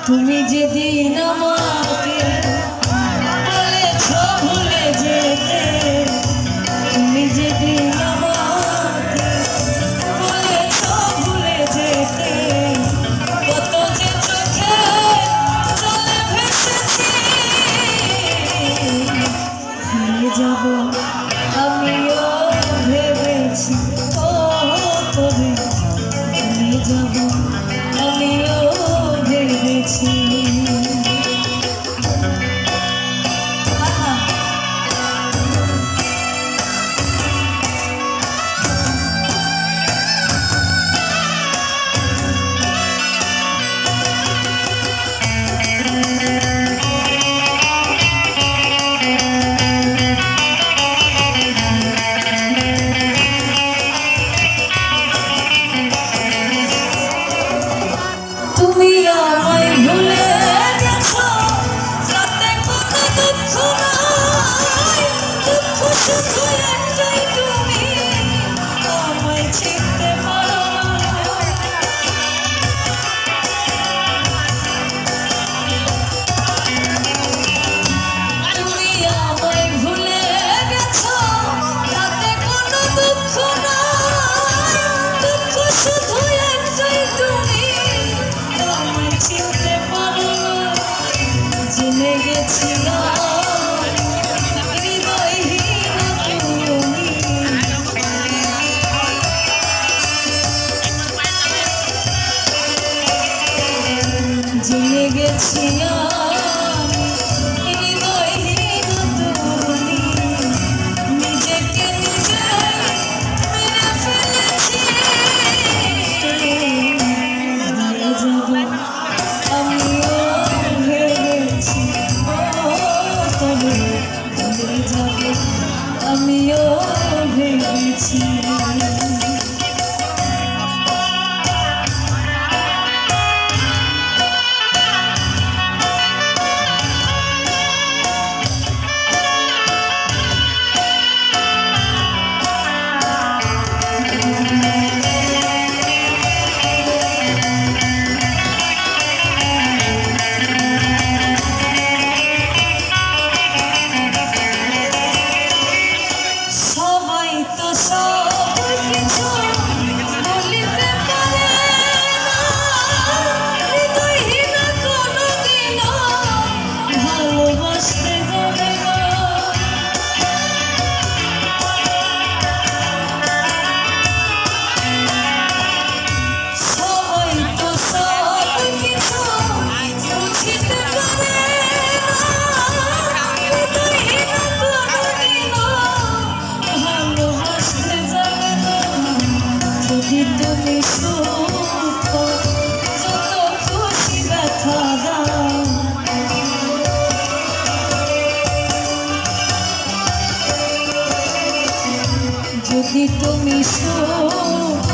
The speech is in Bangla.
তুমি যেদিন আমাকে বলেছ ভুলে যেতে, তুমি যেদিন আমাকে বলেছ ভুলে যেতে, কত যে চোখে জলে ভেসেছি, ভুলে যাব আমিও ভেবেছি, ও তবে ভুলে যাব আমিও ভেবেছি। তুমি আমায় ভুলে গেছো, রাতে কত দুঃখ নাই, দুঃখ শুধু একটাই, তুমি আমায় চিনতে পারো না। তুমি আমায় ভুলে গেছো, রাতে কোনো দুঃখ নাই, দুঃখ শুধু একটাই, তুমি আমায় চিনতে পারো না। জেনে গেছিলাম হৃদয়হীন তুমি, জেনে গেছিলাম হৃদয়হীন তুমি, নিজেকে নিজে মেরে ফেলেছি, ভুলে যাব আমিও ভেবেছি, ও তবে ভুলে যাব আমিও ভেবেছি। সবাই তো সব কিছু বলিতে পারে না, হৃদয়হীন কোনোদিনও ভালোবাসতে জানে না। সবাই তো সব কিছু বুঝিতে পারে না, হৃদয়হীন কোনোদিনও ভালোবাসতে জানে না। যদি তুমি সুখ যত খুশি ব্যথা দাও, যদি তুমি সুখ